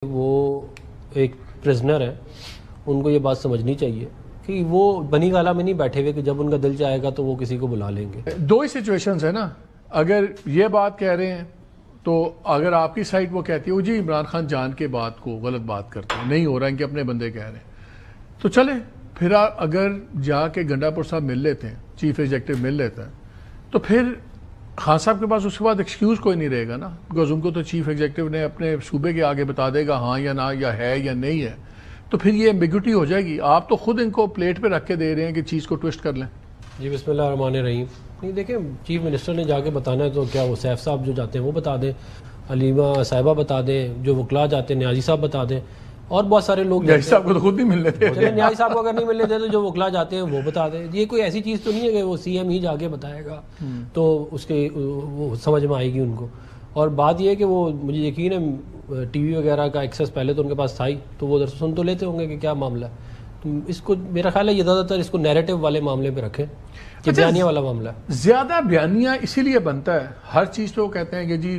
وہ ایک پرزنر ہے، ان کو یہ بات سمجھنی چاہیے کہ وہ بنی گالہ میں نہیں بیٹھے ہوئے کہ جب ان کا دل چاہے گا تو وہ کسی کو بلا لیں گے۔ دو ہی سچویشنز ہیں نا، اگر یہ بات کہہ رہے ہیں تو اگر آپ کی سائٹ وہ کہتی ہے وہ جی عمران خان جان کے بات کو غلط بات کرتے ہیں، نہیں ہو رہا ان کے اپنے بندے کہہ رہے ہیں تو چلے پھر اگر جا کے گنڈا پور صاحب مل لیتے ہیں، چیف ایگزیکٹو مل لیتا ہے تو پھر خان صاحب کے پاس اس کے بعد ایکسکیوز کوئی نہیں رہے گا نا، بیکاز ان کو تو چیف ایگزیکٹو نے اپنے صوبے کے آگے بتا دے گا ہاں یا نہ، یا ہے یا نہیں ہے، تو پھر یہ ایمبیگوٹی ہو جائے گی۔ آپ تو خود ان کو پلیٹ پہ رکھ کے دے رہے ہیں کہ چیز کو ٹوسٹ کر لیں۔ جی بسم اللہ الرحمن الرحیم۔ نہیں دیکھیں، چیف منسٹر نے جا کے بتانا ہے تو کیا وہ سیف صاحب جو جاتے ہیں وہ بتا دیں، حلیمہ صاحبہ بتا دیں، جو وکلا جاتے ہیں نیازی صاحب بتا دیں، اور بہت سارے لوگ نیازی صاحب کو تو خود نہیں مل لیتے، نیازی صاحب کو اگر نہیں مل لیتے تو جو وکلا جاتے ہیں وہ بتا دیں۔ یہ کوئی ایسی چیز تو نہیں ہے کہ وہ سی ایم ہی جا کے بتائے گا تو اس کے وہ سمجھ میں آئے گی ان کو۔ اور بات یہ ہے کہ وہ مجھے یقین ہے ٹی وی وغیرہ کا ایکسیس پہلے تو ان کے پاس تھا ہی، تو وہ ادھر سے سن تو لیتے ہوں گے کہ کیا معاملہ ہے۔ تو اس کو میرا خیال ہے یہ زیادہ تر اس کو نیریٹو والے معاملے پہ رکھیں کہ بیانیہ والا معاملہ ہے۔ زیادہ بیانیہ اسی لیے بنتا ہے، ہر چیز پہ وہ کہتے ہیں کہ جی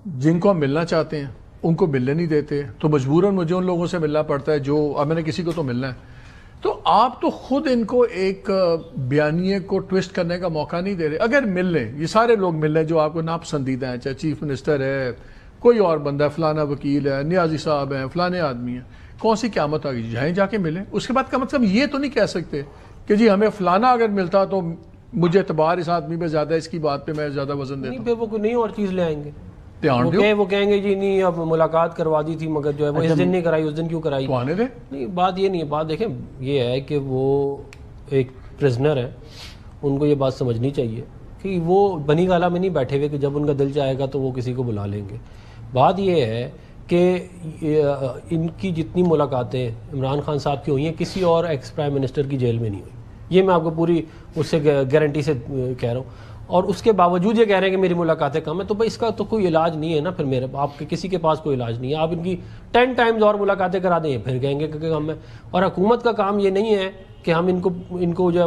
جن کو ہم ملنا چاہتے ہیں ان کو ملنے نہیں دیتے، تو مجبوراً مجھے ان لوگوں سے ملنا پڑتا ہے جو اب میں نے کسی کو تو ملنا ہے۔ تو آپ تو خود ان کو ایک بیانیے کو ٹوسٹ کرنے کا موقع نہیں دے رہے۔ اگر مل لیں، یہ سارے لوگ مل لیں جو آپ کو ناپسندیدہ ہیں، چاہے چیف منسٹر ہے، کوئی اور بندہ ہے، فلانا وکیل ہے، نیازی صاحب ہیں، فلانے آدمی ہیں، کون سی قیامت آ گئی؟ جائیں جا کے ملیں۔ اس کے بعد کا مطلب یہ تو نہیں کہہ سکتے کہ جی ہمیں فلانا اگر ملتا تو مجھے اعتبار اس آدمی پہ زیادہ، اس کی بات پہ میں زیادہ وزن دیتا ہوں۔ پھر وہ کوئی نہیں اور چیز لے آئیں گے، دھیان وہ کہیں گے جی نہیں اب ملاقات کروا دی تھی مگر جو ہے وہ اس دن نہیں کرائی، اس دن کیوں کرائی؟ تو آنے دیں۔ نہیں بات یہ نہیں ہے، بات دیکھیں یہ ہے کہ وہ ایک پرزنر ہے، ان کو یہ بات سمجھنی چاہیے کہ وہ بنی گالہ میں نہیں بیٹھے ہوئے کہ جب ان کا دل چاہے گا تو وہ کسی کو بلا لیں گے۔ بات یہ ہے کہ ان کی جتنی ملاقاتیں عمران خان صاحب کی ہوئی ہیں کسی اور ایکس پرائم منسٹر کی جیل میں نہیں ہوئی، یہ میں آپ کو پوری اس سے گارنٹی سے کہہ رہا ہوں۔ اور اس کے باوجود یہ کہہ رہے ہیں کہ میری ملاقاتیں کم ہیں، تو بھائی اس کا تو کوئی علاج نہیں ہے نا، پھر میرے آپ کے کسی کے پاس کوئی علاج نہیں ہے۔ آپ ان کی 10 ٹائمز اور ملاقاتیں کرا دیں پھر کہیں گے کہ کم ہے۔ اور حکومت کا کام یہ نہیں ہے کہ ہم ان کو جو ہے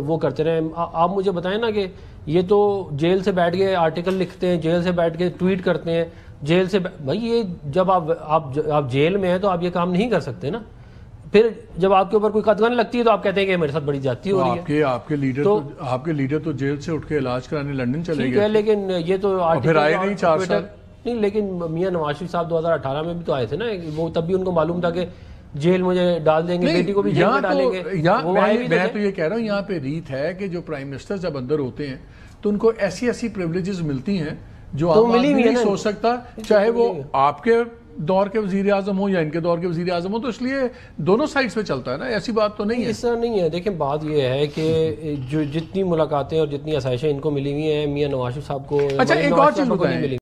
وہ کرتے رہیں۔ آپ مجھے بتائیں نا کہ یہ تو جیل سے بیٹھ کے آرٹیکل لکھتے ہیں، جیل سے بیٹھ کے ٹویٹ کرتے ہیں، جیل سے بھائی یہ جب آپ جیل میں ہیں تو آپ یہ کام نہیں کر سکتے نا۔ پھر جب آپ کے اوپر کوئی قدغن لگتی ہے تو آپ کہتے ہیں کہ میرے ساتھ بڑی زیادتی ہو رہی ہے۔ آپ کے لیڈر تو جیل سے اٹھ کے علاج کرانے لندن چلے گئے، لیکن یہ تو پھر آئے نہیں 4 سال۔ نہیں لیکن میاں نواز شریف صاحب 2018 میں بھی تو آئے تھے نا، وہ تب بھی ان کو معلوم تھا کہ جیل مجھے ڈال دیں گے، بیٹی کو بھی جیل میں ڈالیں گے۔ میں تو یہ کہہ رہا ہوں یہاں پہ ریت ہے کہ جو پرائم منسٹر جب اندر ہوتے ہیں تو ان کو ایسی پریولیجز ملتی ہیں جو عام آدمی نہیں سوچ سکتا، چاہے وہ آپ کے دور کے وزیر اعظم ہو یا ان کے دور کے وزیر اعظم ہو، تو اس لیے دونوں سائڈز پہ چلتا ہے نا، ایسی بات تو نہیں ہے۔ اس طرح نہیں ہے، دیکھیں بات یہ ہے کہ جو جتنی ملاقاتیں اور جتنی آسائشیں ان کو ملی ہوئی ہیں میاں نواز شریف صاحب کو، اچھا ایک اور چیز بتائیں،